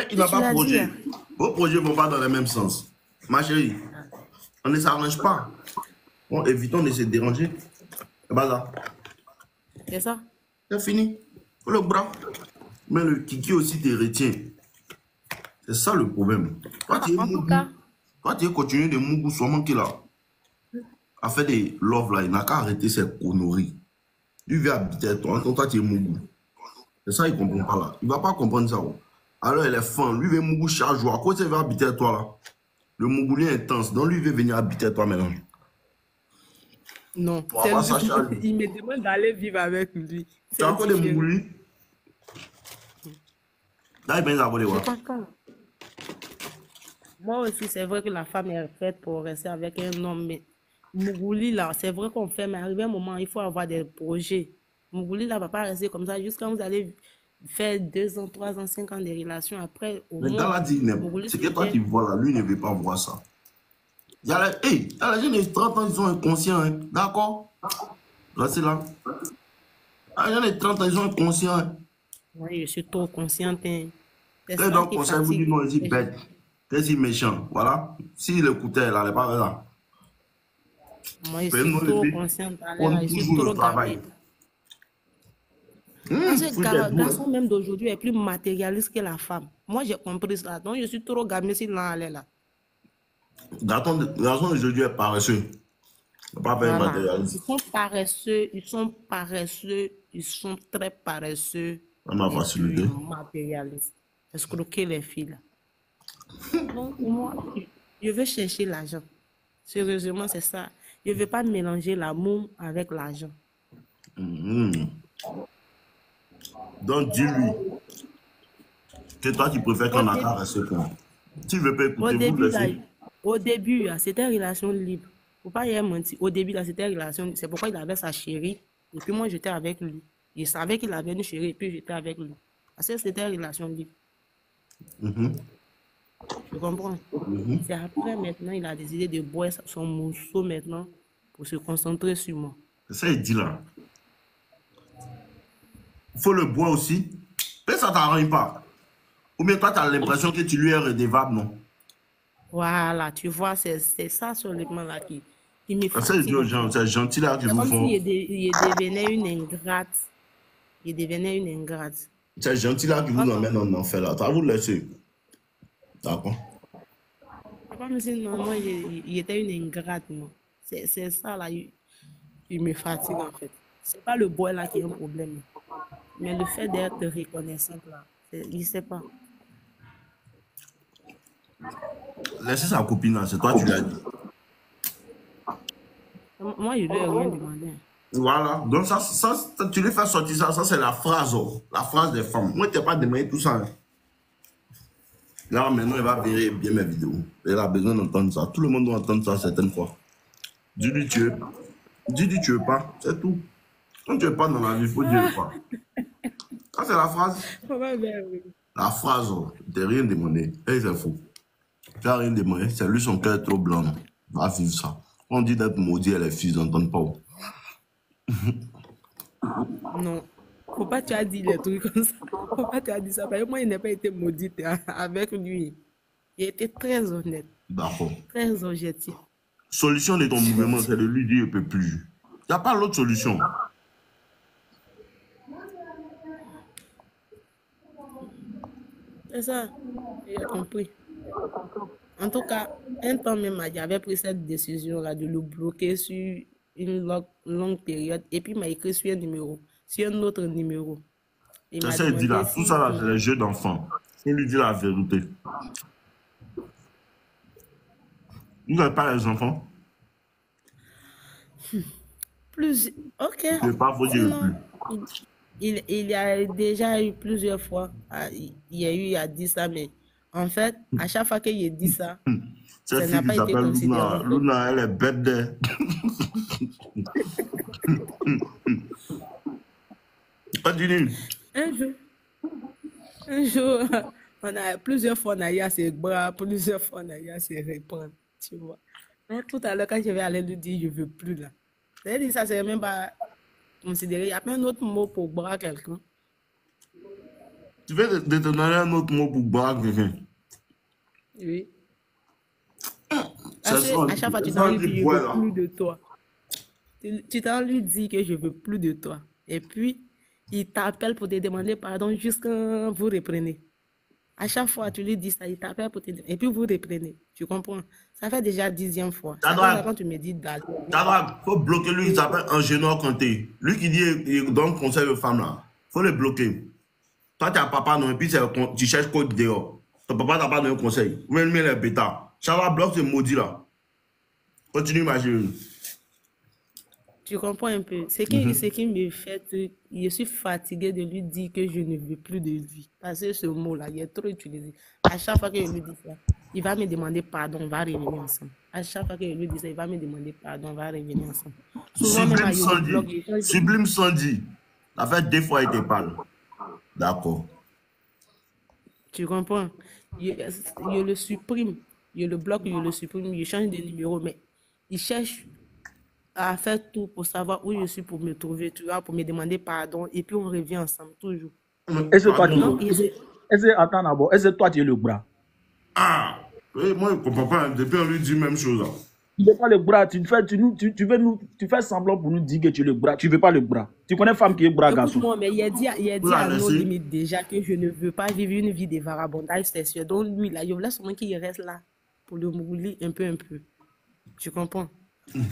qui Si n'a tu pas de l'as dit, projet, hein. vos projets ne vont pas dans le même sens. Ma chérie, on ne s'arrange pas. Bon, évitons de se déranger. Et voilà, C'est ça. c'est fini. Le bras. Mais le kiki aussi te retient. C'est ça le problème. Toi, tu es En tout mougou. cas, Toi, tu es continué de mougou seulement qu'il a fait des love là. Il n'a qu'à arrêter ses conneries. Lui veut habiter avec toi. Toi, tu es mougou. C'est ça, il ne comprend pas là. Il ne va pas comprendre ça. Oh. Alors, elle est fan. Lui veut mougou chaque jour. À quoi il veut habiter avec toi là? Le Mougoulien est intense. Donc, lui veut venir habiter avec toi maintenant. non. On va voir ça, Charlie. Il me demande d'aller vivre avec lui. Tu as C'est encore des différent. Mougoulis? Là, il vient d'abord les Je voir. pense pas. Moi aussi, c'est vrai que la femme est faite pour rester avec un homme, mais Mougouli, là, c'est vrai qu'on fait, mais arrivé un moment, il faut avoir des projets. Mougouli, là, va pas rester comme ça jusqu'à vous allez faire 2 ans, 3 ans, 5 ans de relation. Après, au Le gars moins, l'a dit, Mougouli c'est se que toi tient. qui vois là, lui ne veut pas voir ça. Il y a les, hey, il y a les jeunes de 30 ans, ils sont inconscients. Hein. D'accord? Là, c'est là. Les jeunes de 30 ans, ils sont inconscients. Hein. Oui, je suis trop consciente, hein. C'est Quand ils ça donnent qui conseil, vous fatigue dites non, ils sont les gens. bêtes. Qu'est-ce qu'ils méchant? Voilà. S'il écoutait, là, il n'est pas là. Moi, je Mais suis nous, trop le consciente. prendre Je suis toujours le trop travail. gamée. Parce que Faut être le doué. garçon même d'aujourd'hui est plus matérialiste que la femme. Moi, j'ai compris ça. Donc, je suis trop gamée s'il en allait là. Garçon aujourd'hui est paresseux. Il ne pas faire Voilà. matérialiste. Ils sont paresseux, ils sont paresseux, ils sont très paresseux Ça m'a et puis facilité. matérialistes. Escroquer les filles là. Donc, pour moi, je veux chercher l'argent. Sérieusement, c'est ça. Je ne veux pas mélanger l'amour avec l'argent. Donc, dis-lui que toi, tu préfères Au qu'on a début, qu'à rester point. S'il ne veut pas au écouter, vous le début, là, laissez. c'était une relation libre. Faut pas y mentir. Au début, là, c'était une relation libre. C'est pourquoi il avait sa chérie. Et puis moi, j'étais avec lui. Il savait qu'il avait une chérie et puis j'étais avec lui. Parce que c'était une relation libre. Tu comprends? C'est après, maintenant, il a décidé de boire son morceau maintenant pour se concentrer sur moi. C'est ça, il dit là. Il faut le boire aussi. Mais ça ne t'arrange pas. Ou bien toi, tu as l'impression que tu lui es redevable, non? Voilà, tu vois, c'est ça seulement là qui me C'est ça, il dit fatigue aux en fait. gens, c'est gentil là qui C'est vous comme font. s'il il devenait une ingrate. Il devenait une ingrate. C'est gentil là qui vous emmène en enfer là. Tu vas vous laisser. D'accord? C'est comme si normalement il était une ingrate, non. C'est ça là, il me fatigue en fait. C'est pas le boy là qui est un problème, mais le fait d'être reconnaissante là, il sait pas. Laissez sa copine là, c'est toi qui lui as dit. Moi, je lui ai rien demandé. Voilà. Donc tu lui fais sortir ça, ça c'est la phrase, oh, la phrase des femmes. Moi, tu n'as pas demandé tout ça. Hein. Là, maintenant, il va verrer bien mes vidéos. Il a besoin d'entendre ça. Tout le monde doit entendre ça certaines fois. Dis-lui tu veux. Dis-lui tu veux pas. C'est tout. Quand tu veux pas dans la vie, il faut dire pas. Ça, c'est la phrase. La phrase, oh, tu n'as rien demandé. Et c'est faux. Tu n'as rien demandé. C'est lui, son cœur est trop blanc. Non. Va vivre ça. On dit d'être maudit et les filles n'entendent pas. Oh. Non. Faut pas tu as dit les trucs comme ça. Faut pas tu as dit ça. Parce que moi, il n'a pas été maudite avec lui. Il était très honnête, D'accord. très objectif. Solution de ton mouvement, c'est de lui dire il ne peut plus. Il n'y a pas l'autre solution. C'est ça. J'ai compris. En tout cas, un temps même, j'avais pris cette décision-là de le bloquer sur une longue période. Et puis, il m'a écrit sur un numéro, sur un autre numéro. Il C'est m'a ça, il dit demandé là. Tout ça, si là, c'est les jeux d'enfants. Il lui dit la vérité. Vous n'avez pas les enfants? plus. Ok. Je ne pas vous dire plus. Sinon, il y a déjà eu plusieurs fois. Il a dit ça, mais en fait, à chaque fois qu'il dit ça, Cette ça fille n'a qui pas été s'appelle considéré. Luna, Luna, elle est bête de... Continue. Un jour, un jour, plusieurs fois, on a eu à se bras, plusieurs fois, on a eu à se répondre, tu vois. Mais tout à l'heure, quand je vais aller lui dire, je ne veux plus là. C'est-à-dire, ça, c'est même pas considéré. Il n'y a pas un autre mot pour bras quelqu'un. Tu veux de te donner un autre mot pour boire quelqu'un. Oui. C'est Parce ça, qu'à chaque fois, tu c'est ça t'en lui qui dis, je boit veux là. plus de toi. Tu t'en lui dis que je veux plus de toi. Et puis, il t'appelle pour te demander pardon jusqu'à vous reprenez. À chaque fois, tu lui dis ça, il t'appelle pour te dire, et puis vous reprenez. Tu comprends? Ça fait déjà 10e fois. Ça C'est comme ça doit, quand tu me dis d'aller. ça doit, faut bloquer lui, il s'appelle Angénor Kanté. Lui qui dit, il donne conseil aux femmes là. Faut le bloquer. Toi, tu as papa, non, et puis tu cherches quoi dehors. Ton papa t'a pas donné conseil. Même les bêta. Ça va bloquer ce maudit là. Continue, ma chérie. Tu comprends un peu? Ce qui me fait, je suis fatiguée de lui dire que je ne veux plus de lui. Parce que ce mot-là, il est trop utilisé. À chaque fois que je lui dis ça, il va me demander pardon, on va revenir ensemble. À chaque fois que je lui dis ça, il va me demander pardon, on va revenir ensemble. Souvent même, Sublime je le bloque. Sandy. Sublime Sandy. Ça fait 2 fois qu'il te parle. D'accord. Tu comprends? Je le supprime. Je le bloque, je le supprime, je change de numéro, mais il cherche à faire tout pour savoir où je suis pour me trouver, tu vois, pour me demander pardon, et puis on revient ensemble, toujours. Est-ce que toi, tu Donc, Pardon. attends d'abord, est-ce que toi, tu es le bras? Ah. Oui, moi, je ne comprends pas. Depuis, on lui dit même chose. Là. Tu ne veux pas le bras, tu fais semblant pour nous dire que tu es le bras. Tu ne veux pas le bras. Tu connais femme qui est bras, garçon. écoute-moi, mais il a Vous dit la à nos laissez. limites déjà que je ne veux pas vivre une vie de vagabondage sexuel. Donc, lui, là, je voulais seulement qu'il reste là pour le mouler un peu, un peu. Tu comprends?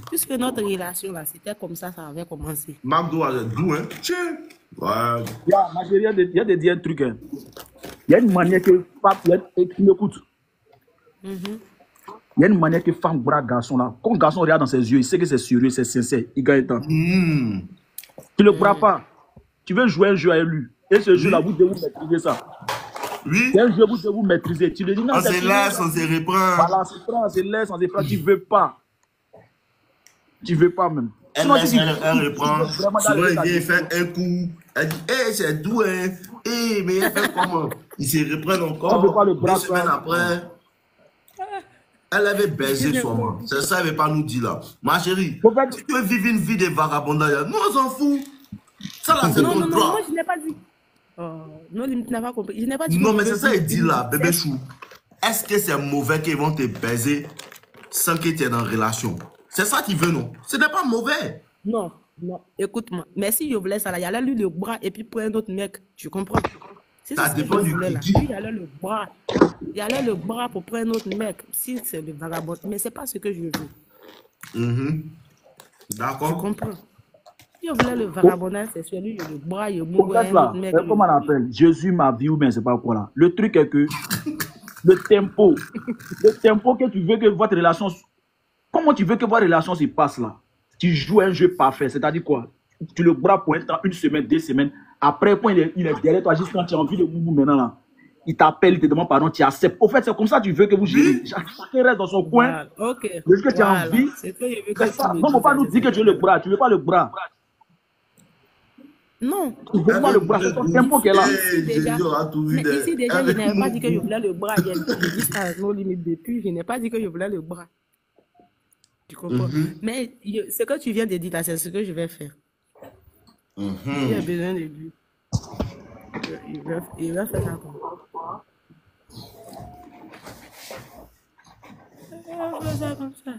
Puisque notre relation, là, c'était comme ça avait commencé. McDo a doux, hein. Tiens. Ouais. Ma chérie, il y a de dire un truc. Hein. Il y a une manière que femme, tu m'écoutes. Mhm. Il y a une manière que femme bras garçon là. Quand le garçon regarde dans ses yeux, il sait que c'est sérieux, c'est sincère. Il gagne le temps. Tu ne le bras pas. Tu veux jouer un jeu avec lui. Et ce jeu-là, vous devez maîtriser ça. Oui. C'est un jeu que vous devez vous maîtriser. Tu lui dis non, On c'est se fini. laisse, on se reprend. Voilà, c'est prend, on se laisse, on se prend. Tu ne veux pas. Tu ne veux pas même. Elle Sinon, laisse, tu dis, elle reprend. vraiment dans Souvent, le il cas vient de- faire un coup. Elle dit, hé, c'est doux, hein. Hé, mais elle fait comment? Il se reprend On ne veut pas le encore. bras, 2 semaines ça. après, elle avait baisé sûrement. C'est ça, elle ne veut pas nous dire là. Ma chérie, Faut faire- si tu veux vivre une vie de vagabondage, nous, on s'en fout. Ça, là, c'est Non, ton non, non, moi, droit. je n'ai pas dit. Oh, non, tu n'as pas compris. Je n'ai pas dit que Non, je mais veux c'est ça, plus il dit une là, vie bébé sexuelle. chou. Est-ce que c'est mauvais qu'ils vont te baiser sans que tu es dans relation? C'est ça qu'il veut, non? Ce n'est pas mauvais. Non, non, écoute-moi. Mais si je voulais ça, là, il y allait lui le bras et puis prendre un autre mec. Tu comprends? Si Ça c'est ce que je dépend du voulais là. kiki. Lui, il allait le bras. Il allait le bras pour prendre un autre mec. Si c'est le vagabond. Mais c'est pas ce que je veux. Tu D'accord? comprends? Si je voulais le vagabondage sexuel, lui, il le bras, il Au mourrait fait, un là, autre mec. comment on appelle? Jésus, ma vie ou bien c'est pas quoi là. Le truc est que le tempo que tu veux que votre relation, comment tu veux que votre relation se passe là? Tu joues un jeu parfait, c'est-à-dire quoi? Tu le bras pour un temps, 1 semaine, 2 semaines. Après, quand il est derrière toi, juste quand tu as envie de mouvement maintenant là, il t'appelle, il te demande pardon, tu acceptes. Au fait, c'est comme ça que tu veux que vous gérez. Oui. Chacun reste dans son coin. Voilà, ok. Le que tu as Voilà. envie, C'est ce que je veux c'est que tu ça. me Donc, il ne faut dises. pas Ça, nous c'est dire que ce tu veux le bras. Tu ne veux pas le bras. Non. Tu ne veux pas le bras. C'est ton tempo qui est là. Hey, Déjà, Jésus aura tout vu mais ici déjà, je avec n'avais pas dit que je mon voulais le bras. Je dis ça à nos limites depuis. Je n'ai pas dit que je voulais le bras. Tu comprends? Mais ce que tu viens de dire là, c'est ce que je vais faire. J'ai besoin de lui. Il va faire ça comme ça. Il va faire ça comme ça.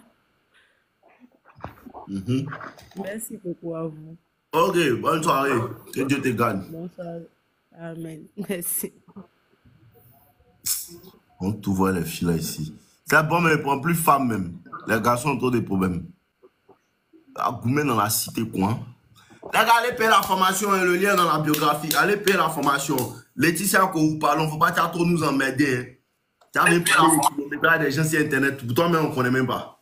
Merci beaucoup à vous. Ok, bonne soirée. Que Dieu te gagne. Bonsoir. Amen. Merci. On tout voit les filles là ici. C'est bon, mais ils ne prennent plus femmes même. Les garçons ont trop de problèmes. À Goumé dans la cité, quoi. Les gars, allez payer la formation, hein, le lien dans la biographie. Allez payer la formation. Laetitia, quand vous parlons, il ne faut pas trop nous emmerder. Hein. Tu as même parlé des gens sur Internet. Pour toi-même, on ne connaît même pas.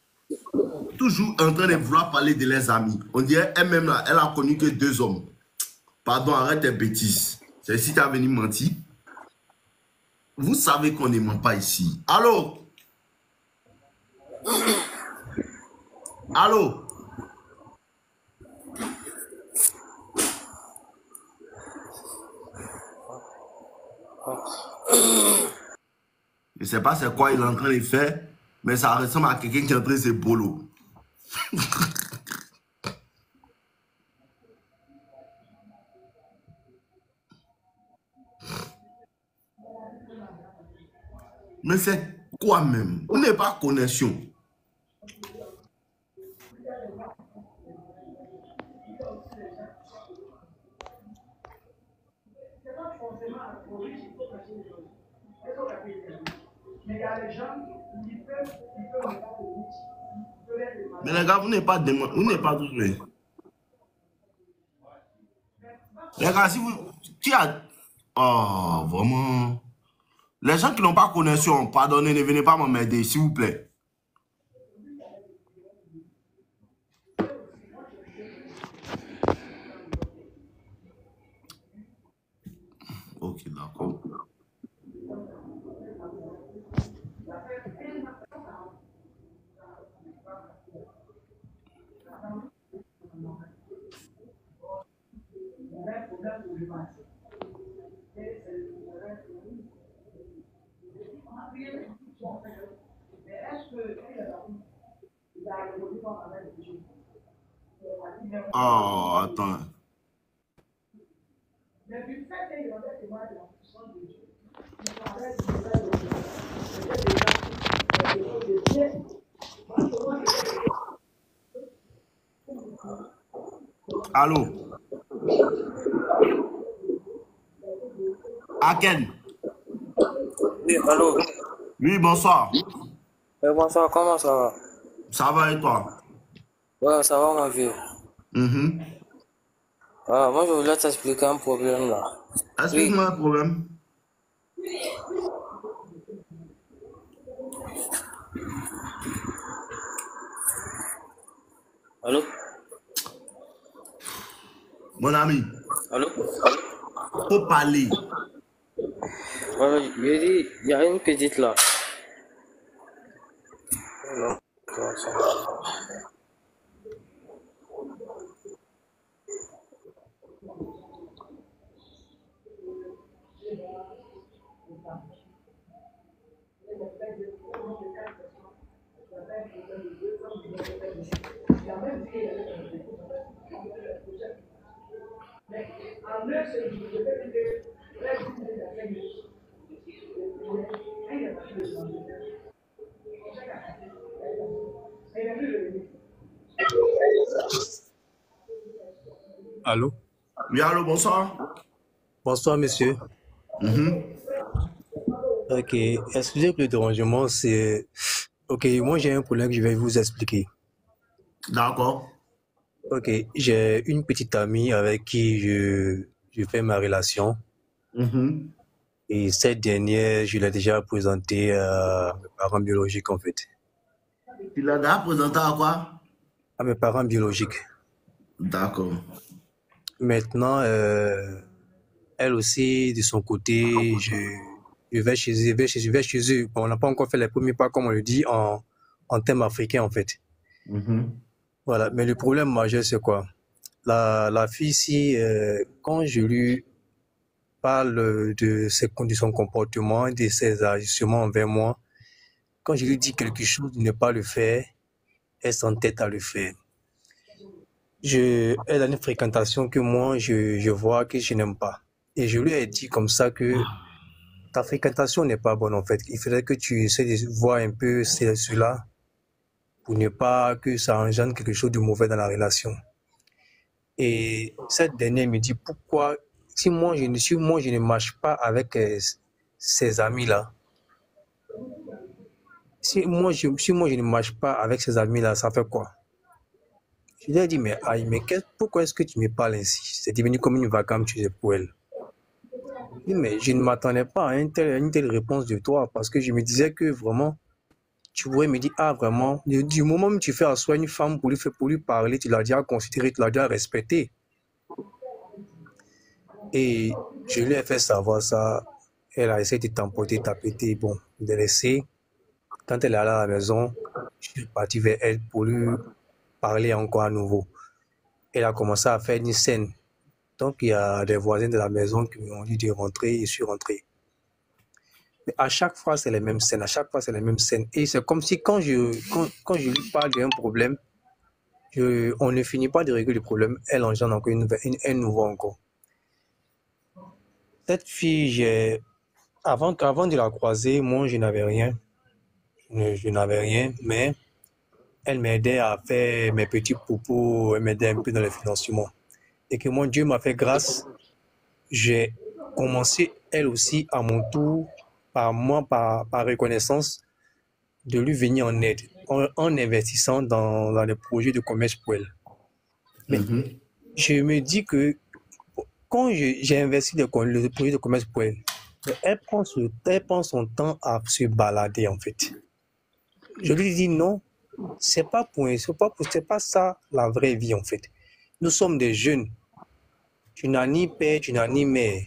Toujours en train de vouloir parler de leurs amis. On dirait elle-même là, elle a connu que 2 hommes. Pardon, arrête tes bêtises. C'est si tu as venu mentir. Vous savez qu'on ne ment pas ici. Allô? Allô? Je ne sais pas c'est quoi il est en train de faire, mais ça ressemble à quelqu'un qui est en train de se bolo. Mais c'est quoi même? Vous n'avez pas connexion. Mais les gars, vous n'avez pas demandé, vous n'avez pas tout joué. Les gars, si vous... Qui a... Oh, vraiment... Les gens qui n'ont pas connexion, pardonnez, ne venez pas m'aider, s'il vous plaît. Ok, d'accord. Oh, attends. Allô? Aken? Oui, allô. Oui, bonsoir. Bonsoir, comment ça va? Ça va et toi? Ouais, ça va, ma vie. Moi, je voulais t'expliquer un problème là. Oui, Explique-moi le problème. allô? Mon ami, Allô? faut parler. Ouais, je dis, il y a une petite là. Non, comment ça va? Allô? Oui, allô, bonsoir. Bonsoir, monsieur. Ok, excusez pour le dérangement, c'est... Ok, moi j'ai un problème que je vais vous expliquer. D'accord. Ok, j'ai une petite amie avec qui je fais ma relation. Et cette dernière, je l'ai déjà présentée à mes parents biologiques en fait. Tu l'as déjà présenté à quoi? À mes parents biologiques. D'accord. Maintenant, elle aussi, de son côté, je vais chez eux, je vais chez eux. Bon, on n'a pas encore fait les premiers pas, comme on le dit, en termes africains, en fait. Voilà, mais le problème majeur, c'est quoi? La fille, si, quand je lui parle de son comportement, de ses ajustements envers moi, quand je lui dis quelque chose de ne pas le faire, elle s'entête à le faire. Elle a une fréquentation que moi, je vois que je n'aime pas. Et je lui ai dit comme ça que ta fréquentation n'est pas bonne en fait. Il faudrait que tu essaies de voir un peu cela pour ne pas que ça engendre quelque chose de mauvais dans la relation. Et cette dernière me dit pourquoi, si moi je ne marche pas avec ces amis-là, si moi je ne marche pas avec ces amis-là, ça fait quoi? Je lui ai dit, mais pourquoi est-ce que tu me parles ainsi? C'est devenu comme une vacance pour elle. Je dis, mais je ne m'attendais pas à une telle réponse de toi parce que je me disais que vraiment, tu pourrais me dire, ah vraiment, du moment où tu fais asseoir une femme pour lui parler, tu l'as déjà considéré, tu l'as déjà respecté. Et je lui ai fait savoir ça. Elle a essayé de t'emporter, taper, bon, de laisser. Quand elle est allée à la maison, je suis parti vers elle pour lui parler encore à nouveau. Elle a commencé à faire une scène. Donc, il y a des voisins de la maison qui m'ont dit de rentrer et je suis rentré. Mais à chaque fois, c'est les mêmes scènes. À chaque fois, c'est les mêmes scènes. Et c'est comme si quand je lui parle d'un problème, on ne finit pas de régler le problème. Elle engendre encore un nouveau encore. Cette fille, avant de la croiser, moi, je n'avais rien. Je n'avais rien, mais elle m'aidait à faire mes petits propos, elle m'aidait un peu dans le financement. Et que mon Dieu m'a fait grâce, j'ai commencé, elle aussi, à mon tour, par reconnaissance, de lui venir en aide, en investissant dans les projets de commerce pour elle. Mais je me dis que quand j'ai investi le projet de commerce pour elle, elle prend son temps à se balader, en fait. Je lui dis non, c'est pas ça la vraie vie, en fait. Nous sommes des jeunes. Tu n'as ni père, tu n'as ni mère.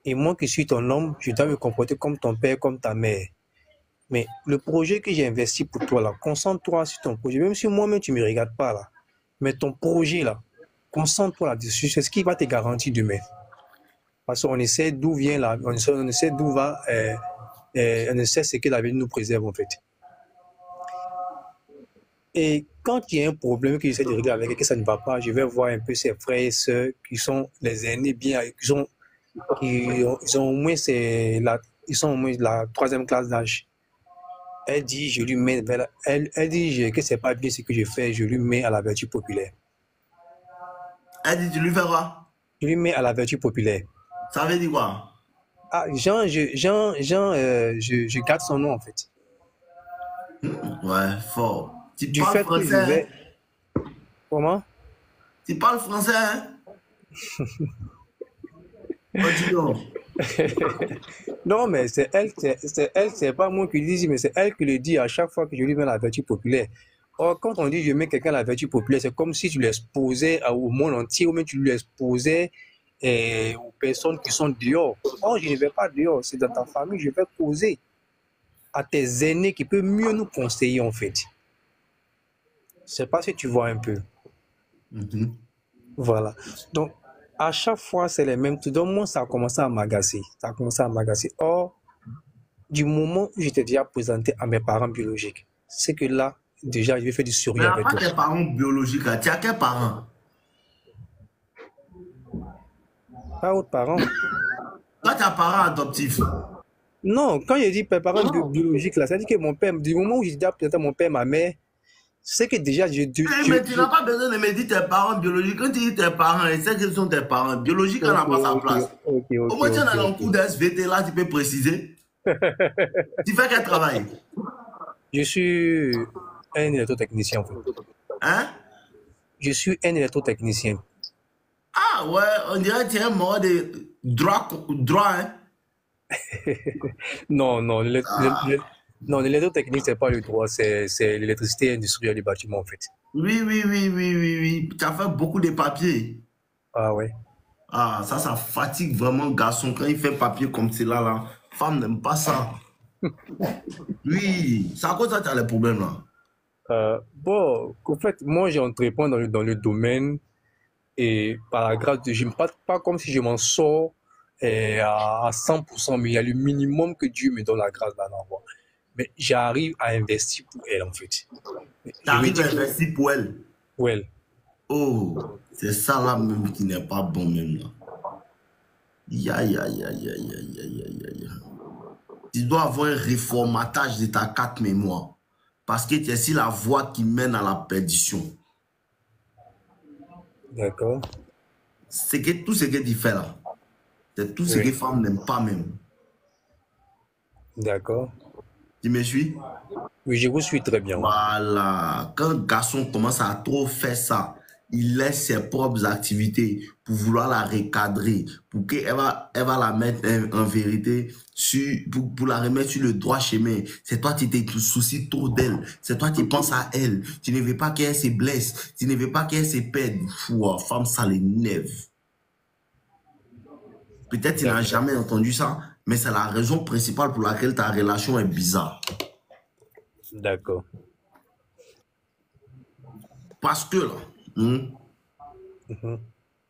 Et moi qui suis ton homme, je dois me comporter comme ton père, comme ta mère. Mais le projet que j'ai investi pour toi, là, concentre-toi sur ton projet. Même si moi-même, tu ne me regardes pas, là. Mais ton projet, là, concentre-toi là-dessus. C'est ce qui va te garantir demain. Parce qu'on essaie d'où vient là, on essaie d'où va, on essaie ce que la vie nous préserve, en fait. Et quand il y a un problème que j'essaie de régler avec et que ça ne va pas, je vais voir un peu ses frères et sœurs qui sont les aînés bien, ils ont au moins la 3e classe d'âge. Elle dit, je lui mets, elle dit que c'est pas bien ce que je fais, je lui mets à la vertu populaire. Elle dit, tu lui fais quoi? Je lui mets à la vertu populaire. Ça veut dire quoi? Ah, je garde son nom, en fait. Ouais, fort. Tu Du parles fait que je français, vais... hein? Comment? Tu parles français, hein? Continue. Non, mais c'est pas moi qui le dis, mais c'est elle qui le dit à chaque fois que je lui mets la vertu populaire. Or, quand on dit je mets quelqu'un à la vertu populaire, c'est comme si tu l'exposais au monde entier, ou même tu l'exposais aux personnes qui sont dehors. Or, je ne vais pas dehors, c'est dans ta famille, je vais causer à tes aînés qui peuvent mieux nous conseiller, en fait. Je sais pas si tu vois un peu. Voilà. Donc, à chaque fois, c'est les mêmes trucs. Donc, moi, ça a commencé à m'agacer. Or, du moment où j'étais déjà présenté à mes parents biologiques, c'est que là, déjà, je vais faire du Mais sourire avec pas eux. tes parents biologiques, là. Tu as quels parents? Pas autres parents. Toi, tu as parents adoptifs. Non, quand je dis parents biologiques, là, ça veut dire que mon père, du moment où j'ai déjà présenté mon père, ma mère, c'est que déjà, Mais tu n'as pas besoin de me dire tes parents biologiques. Quand tu dis tes parents, et c'est qu'ils sont tes parents biologiques, on n'a pas sa place. Au moins, tu es dans un cours d'SVT, là, tu peux préciser. Tu fais quel travail? Je suis un électrotechnicien, en fait. Hein? Je suis un électrotechnicien. Ah ouais, on dirait que tu es un mort de droit, hein? Non, l'électrotechnique, c'est pas le droit, c'est l'électricité industrielle du bâtiment, en fait. Oui. Tu as fait beaucoup de papiers. Ah ouais. Ah, ça fatigue vraiment garçon quand il fait papier comme cela là. Femme n'aime pas ça. Oui, c'est à cause de ça que tu as les problèmes là. Bon, en fait, moi, j'entreprends dans le domaine et par la grâce de Dieu, pas comme si je m'en sors à 100%, mais il y a le minimum que Dieu me donne la grâce d'en avoir. Mais j'arrive à investir pour elle, en fait. Tu arrives à investir pour elle. Pour elle. Oh, c'est ça là même qui n'est pas bon même là. Ya. Tu dois avoir un reformatage de ta carte mémoire. Parce que tu es sur la voie qui mène à la perdition. D'accord. Tout ce que tu fais là, c'est tout ce que les femmes n'aiment pas même. D'accord. Tu me suis? Oui, je vous suis très bien. Voilà. Quand un garçon commence à trop faire ça, il laisse ses propres activités pour vouloir la recadrer, pour qu'elle va la mettre en vérité, pour la remettre sur le droit chemin. C'est toi qui te soucies trop d'elle. C'est toi qui penses à elle. Tu ne veux pas qu'elle se blesse. Tu ne veux pas qu'elle se perde. Femme, ça l'énerve. Peut-être tu n'as jamais entendu ça, mais c'est la raison principale pour laquelle ta relation est bizarre. D'accord. Parce que là,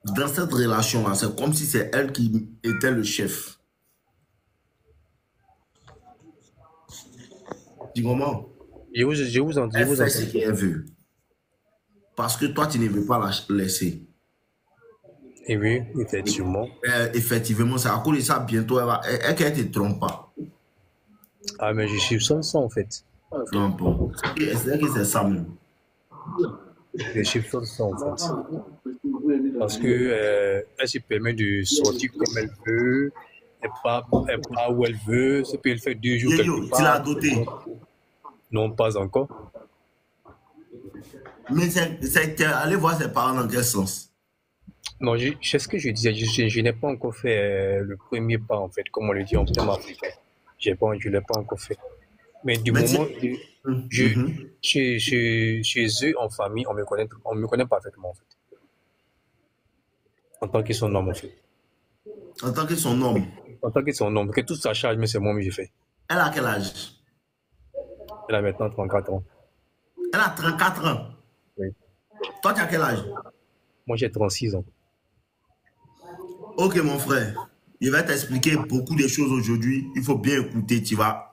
dans cette relation-là, c'est comme si c'est elle qui était le chef. Tu comprends? Je vous entends. Elle fait ce qu'elle veut. Parce que toi, tu ne veux pas la laisser. Et oui, effectivement. Effectivement, c'est à cause de ça, bientôt, qu'elle te trompe pas. Ah, mais je suis ça en fait. Non, bon. C'est que c'est ça même. Je suis ça en fait. Parce que elle se permet de sortir comme elle veut, elle part où elle veut, ça peut le faire 2 jours Yo, quelque tu l'as part. doté. Non, pas encore. Mais c'est aller voir ses parents dans quel sens? Non, c'est ce que je disais, je n'ai pas encore fait le premier pas en fait, comme on le dit en termes africains. Je ne l'ai pas encore fait. Mais du Mais moment Mhm. chez eux en famille, on me connaît parfaitement en fait. En tant que son homme en fait. En tant que son homme, En tant que son homme, que toute sa charge, mais c'est moi que j'ai fait. elle a quel âge? Elle a maintenant 34 ans. Elle a 34 ans. Oui. Toi, tu as quel âge? Moi j'ai 36 ans. Ok, mon frère. Je vais t'expliquer beaucoup de choses aujourd'hui. Il faut bien écouter. Tu vas.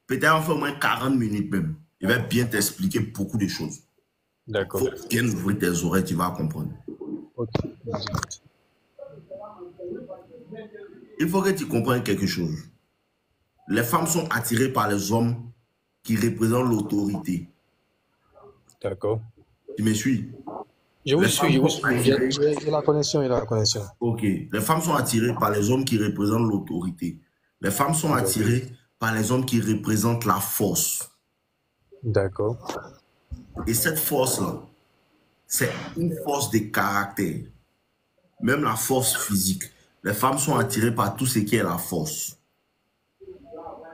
Peut-être on fait au moins 40 minutes même. Je vais bien t'expliquer beaucoup de choses. Il D'accord. faut bien ouvrir tes oreilles, tu vas comprendre. Ok. Il faut que tu comprennes quelque chose. Les femmes sont attirées par les hommes qui représentent l'autorité. D'accord. Tu me suis? Je vous Les suis, femmes je vous sont suis. attirées. J'ai la connexion, il a la connexion. Ok. Les femmes sont attirées par les hommes qui représentent l'autorité. Les femmes sont attirées par les hommes qui représentent la force. D'accord. Et cette force-là, c'est une force de caractère. Même la force physique. Les femmes sont attirées par tout ce qui est la force.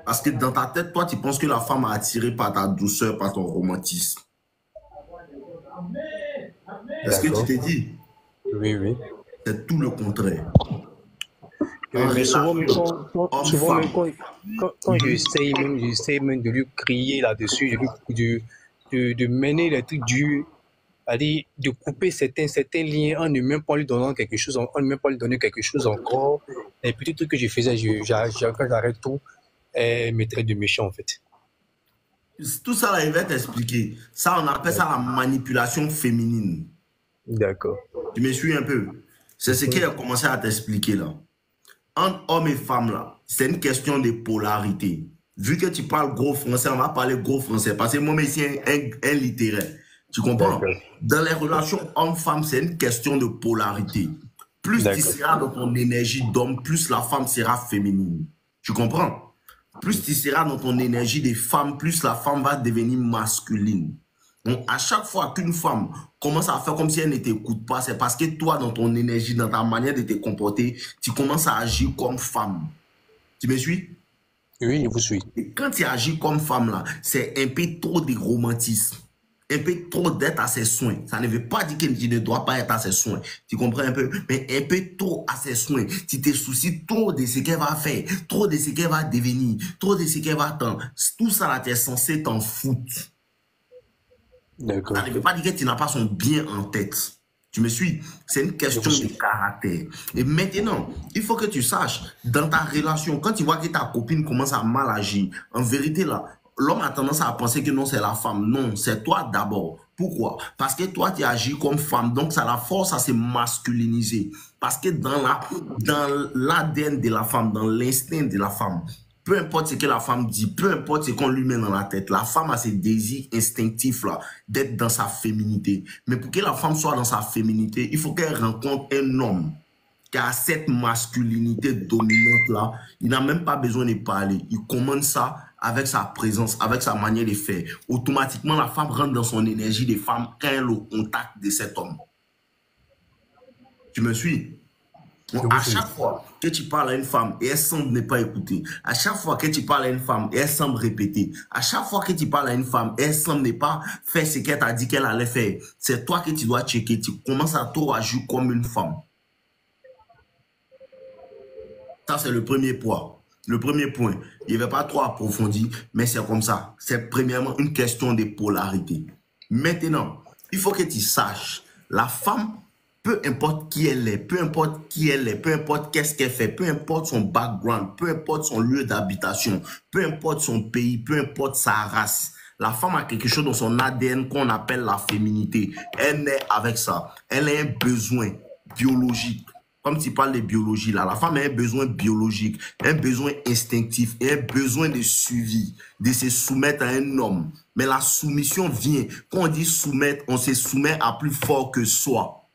Parce que dans ta tête, toi, tu penses que la femme est attirée par ta douceur, par ton romantisme. Est-ce que tu t'es dit? Oui, oui. C'est tout le contraire. Mais souvent, Homme-femme. quand j'essaie même de lui crier là-dessus, de mener les trucs durs, c'est-à-dire de couper certains liens en ne même pas lui donnant quelque chose, en ne même pas lui donner quelque chose encore. Les petits trucs que je faisais, quand j'arrête tout, elle me traite de méchant en fait. Tout ça, là, je vais t'expliquer. Ça, on appelle ça la manipulation féminine. D'accord. Tu me suis un peu? C'est ce qu'elle a commencé à t'expliquer là. Entre hommes et femmes, là, c'est une question de polarité. Vu que tu parles gros français, on va parler gros français. Parce que moi, ici, un littéraire. Tu comprends? Dans les relations hommes-femmes, c'est une question de polarité. Plus tu seras dans ton énergie d'homme, plus la femme sera féminine. Tu comprends? Plus tu seras dans ton énergie de femme, plus la femme va devenir masculine. Donc, à chaque fois qu'une femme commence à faire comme si elle ne t'écoute pas, c'est parce que toi, dans ton énergie, dans ta manière de te comporter, tu commences à agir comme femme. Tu me suis? Oui, je vous suis. Et quand tu agis comme femme, là, c'est un peu trop de romantisme. Un peu trop d'être à ses soins. Ça ne veut pas dire que tu ne dois pas être à ses soins. Tu comprends un peu? Mais un peu trop à ses soins. Tu te soucies trop de ce qu'elle va faire, trop de ce qu'elle va devenir, trop de ce qu'elle va attendre. Tout ça, là, tu es censé t'en foutre. D'accord. Ça ne veut pas dire que tu n'as pas son bien en tête. Tu me suis? C'est une question de caractère. Et maintenant, il faut que tu saches, dans ta relation, quand tu vois que ta copine commence à mal agir, en vérité, là, l'homme a tendance à penser que non, c'est la femme. Non, c'est toi d'abord. Pourquoi? Parce que toi, tu agis comme femme. Donc, ça la force à se masculiniser. Parce que dans l'ADN de la femme, dans l'instinct de la femme, peu importe ce que la femme dit, peu importe ce qu'on lui met dans la tête, la femme a ses désirs instinctifs là, d'être dans sa féminité. Mais pour que la femme soit dans sa féminité, il faut qu'elle rencontre un homme qui a cette masculinité dominante là. Il n'a même pas besoin de parler. Il commande ça avec sa présence, avec sa manière de faire. Automatiquement, la femme rentre dans son énergie de femme quand elle est au contact de cet homme. Tu me suis? Donc, à chaque fois que tu parles à une femme et elle semble ne pas écouter, à chaque fois que tu parles à une femme et elle semble répéter, à chaque fois que tu parles à une femme et elle semble ne pas faire ce qu'elle t'a dit qu'elle allait faire, c'est toi que tu dois checker. Tu commences à trop agir comme une femme. Ça, c'est le premier point. Le premier point. Je ne vais pas trop approfondir, mais c'est comme ça. C'est premièrement une question de polarité. Maintenant, il faut que tu saches, la femme, peu importe qui elle est, peu importe qui elle est, peu importe qu'est-ce qu'elle fait, peu importe son background, peu importe son lieu d'habitation, peu importe son pays, peu importe sa race, la femme a quelque chose dans son ADN qu'on appelle la féminité. Elle naît avec ça. Elle a un besoin biologique comme tu parles de biologie là, la femme a un besoin biologique, un besoin instinctif et un besoin de suivi, de se soumettre à un homme. Mais la soumission vient, quand on dit soumettre, on se soumet à plus fort que soi.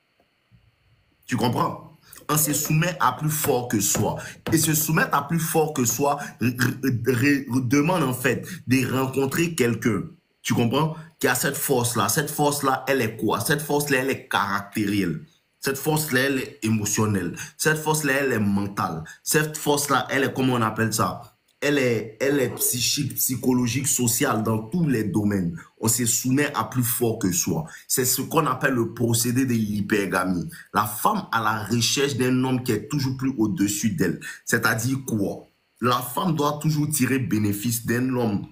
Tu comprends? On se soumet à plus fort que soi. Et se soumettre à plus fort que soi demande en fait de rencontrer quelqu'un. Tu comprends? Qui a cette force-là. Cette force-là, elle est quoi? Cette force-là, elle est caractérielle. Cette force-là, elle est émotionnelle. Cette force-là, elle est mentale. Cette force-là, elle est, comment on appelle ça? Elle est psychique, psychologique, sociale, dans tous les domaines. On se soumet à plus fort que soi. C'est ce qu'on appelle le procédé de l'hypergamie. La femme à la recherche d'un homme qui est toujours plus au-dessus d'elle. C'est-à-dire quoi? La femme doit toujours tirer bénéfice d'un homme.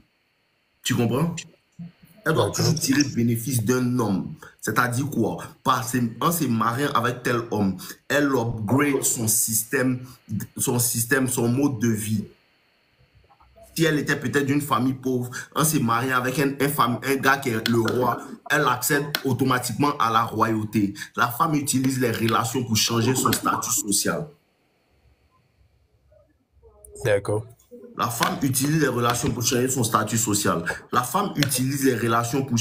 Tu comprends? Elle doit toujours tirer bénéfice d'un homme. C'est-à-dire quoi? En se mariant avec tel homme, elle upgrade son système, son mode de vie. Si elle était peut-être d'une famille pauvre, en se mariant avec un gars qui est le roi, elle accède automatiquement à la royauté. La femme utilise les relations pour changer son statut social. D'accord. La femme utilise les relations pour changer son statut social. La femme utilise les relations pour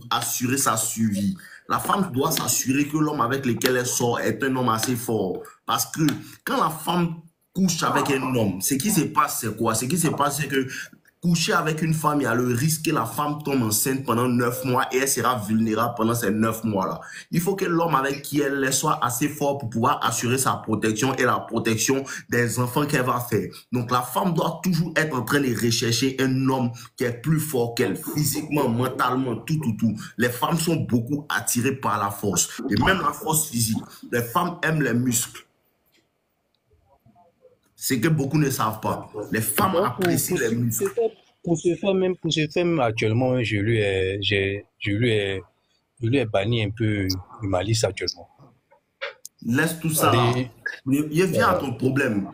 assurer sa survie. La femme doit s'assurer que l'homme avec lequel elle sort est un homme assez fort. Parce que quand la femme couche avec un homme, ce qui se passe, c'est quoi? Ce qui se passe, c'est que coucher avec une femme, il y a le risque que la femme tombe enceinte pendant 9 mois et elle sera vulnérable pendant ces 9 mois-là. Il faut que l'homme avec qui elle est soit assez fort pour pouvoir assurer sa protection et la protection des enfants qu'elle va faire. Donc la femme doit toujours être en train de rechercher un homme qui est plus fort qu'elle, physiquement, mentalement, tout. Les femmes sont beaucoup attirées par la force. Et même la force physique. Les femmes aiment les muscles. C'est que beaucoup ne savent pas. Les femmes apprécient les muscles. Pour ce faire même actuellement, je lui ai banni un peu ma liste actuellement. Laisse tout ça. Viens à ton problème.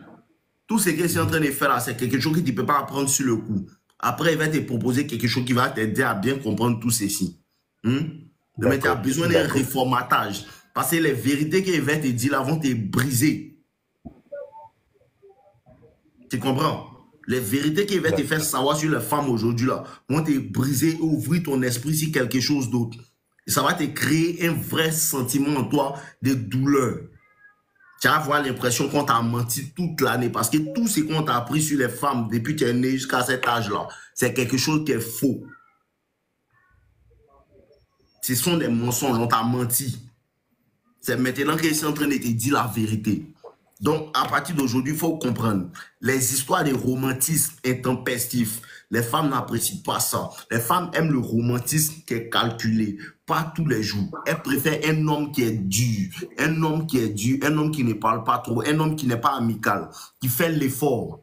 Tout ce que tu es en train de faire là, c'est quelque chose que tu ne peux pas apprendre sur le coup. Après, il va te proposer quelque chose qui va t'aider à bien comprendre tout ceci. Mais tu as besoin d'un réformatage. Parce que les vérités qu'il va te dire là vont te briser. Tu comprends? Les vérités qu'il va te faire savoir sur les femmes aujourd'hui là vont te briser et ouvrir ton esprit sur quelque chose d'autre. Et ça va te créer un vrai sentiment en toi de douleur. Tu vas avoir l'impression qu'on t'a menti toute l'année parce que tout ce qu'on t'a appris sur les femmes depuis que tu es né jusqu'à cet âge-là, c'est quelque chose qui est faux. Ce sont des mensonges, on t'a menti. C'est maintenant qu'ils sont en train de te dire la vérité. Donc, à partir d'aujourd'hui, il faut comprendre, les histoires de romantisme intempestif, les femmes n'apprécient pas ça. Les femmes aiment le romantisme qui est calculé, pas tous les jours. Elles préfèrent un homme qui est dur, un homme qui ne parle pas trop, un homme qui n'est pas amical, qui fait l'effort,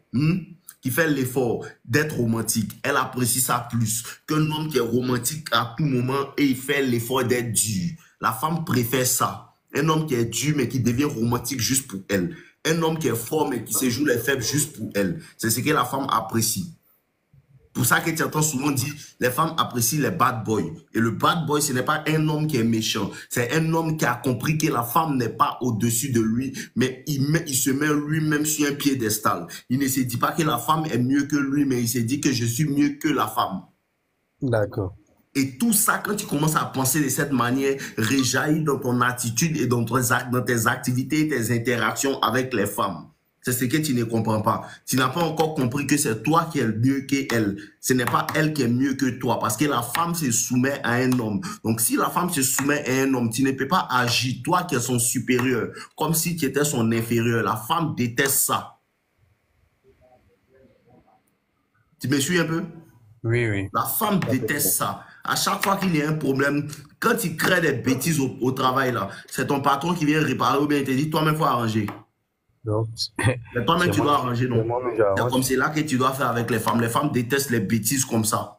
d'être romantique. Elle apprécie ça plus qu'un homme qui est romantique à tout moment et il fait l'effort d'être dur. La femme préfère ça. Un homme qui est dur mais qui devient romantique juste pour elle. Un homme qui est fort mais qui se joue les faibles juste pour elle. C'est ce que la femme apprécie. Pour ça que tu entends souvent dire, les femmes apprécient les bad boys. Et le bad boy, ce n'est pas un homme qui est méchant. C'est un homme qui a compris que la femme n'est pas au-dessus de lui, mais il se met lui-même sur un piédestal. Il ne se dit pas que la femme est mieux que lui, mais il se dit que je suis mieux que la femme. D'accord. Et tout ça, quand tu commences à penser de cette manière, réjaillit dans ton attitude et dans tes activités et tes interactions avec les femmes. C'est ce que tu ne comprends pas. Tu n'as pas encore compris que c'est toi qui es mieux qu'elle. Ce n'est pas elle qui est mieux que toi. Parce que la femme se soumet à un homme. Donc, si la femme se soumet à un homme, tu ne peux pas agir, toi qui es son supérieur, comme si tu étais son inférieur. La femme déteste ça. Tu me suis un peu? Oui, oui. La femme déteste ça. À chaque fois qu'il y a un problème, quand tu crées des bêtises au travail, là, c'est ton patron qui vient réparer ou bien il te dit, toi-même, il faut arranger. Mais toi-même, tu dois arranger. C'est comme c'est là que tu dois faire avec les femmes. Les femmes détestent les bêtises comme ça.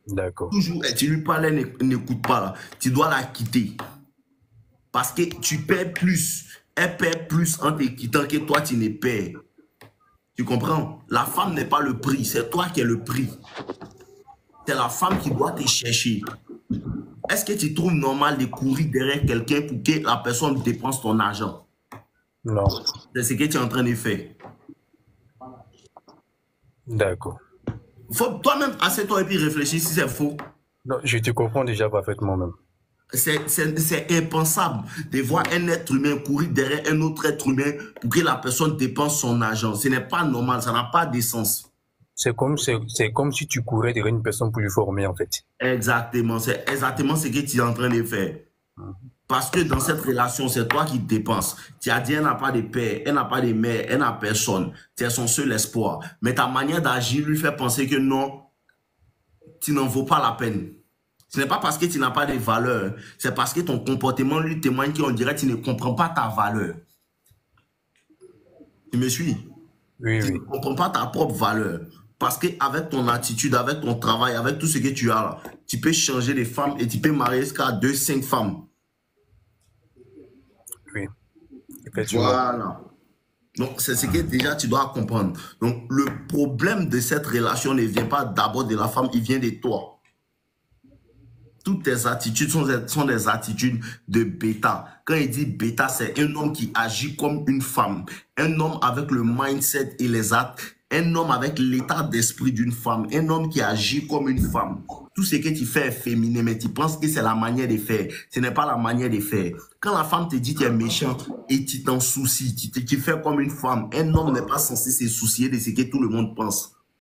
D'accord. Toujours, tu lui parles, elle n'écoute pas. Là. Tu dois la quitter. Parce que tu perds plus. Elle perd plus en te quittant que toi, tu ne perds. Tu comprends? La femme n'est pas le prix. C'est toi qui es le prix. C'est la femme qui doit te chercher. Est-ce que tu trouves normal de courir derrière quelqu'un pour que la personne dépense ton argent? Non. C'est ce que tu es en train de faire. D'accord. Faut toi-même assieds-toi et puis réfléchis si c'est faux. Non, je te comprends déjà parfaitement même. C'est impensable de voir un être humain courir derrière un autre être humain pour que la personne dépense son argent. Ce n'est pas normal, ça n'a pas de sens. C'est comme si tu courais derrière une personne pour lui former, en fait. Exactement, c'est exactement ce que tu es en train de faire. Parce que dans cette relation, c'est toi qui dépenses. Tu as dit, elle n'a pas de père, elle n'a pas de mère, elle n'a personne. Tu es son seul espoir. Mais ta manière d'agir lui fait penser que non, tu n'en vaux pas la peine. Ce n'est pas parce que tu n'as pas de valeur, c'est parce que ton comportement lui témoigne qu'on dirait que tu ne comprends pas ta valeur. Tu me suis? Oui, Tu oui. ne comprends pas ta propre valeur. Parce qu'avec ton attitude, avec ton travail, avec tout ce que tu as là, tu peux changer de femme et tu peux marier jusqu'à 2-5 femmes. Oui. Effectivement. Voilà. Donc, c'est ce que déjà tu dois comprendre. Donc, le problème de cette relation ne vient pas d'abord de la femme, il vient de toi. Toutes tes attitudes sont des attitudes de bêta. Quand il dit bêta, c'est un homme qui agit comme une femme. Un homme avec le mindset et les actes. Un homme avec l'état d'esprit d'une femme. Un homme qui agit comme une femme. Tout ce que tu fais est féminin, mais tu penses que c'est la manière de faire. Ce n'est pas la manière de faire. Quand la femme te dit que tu es méchant et tu t'en soucies, tu fais comme une femme. Un homme n'est pas censé se soucier de ce que tout le monde pense.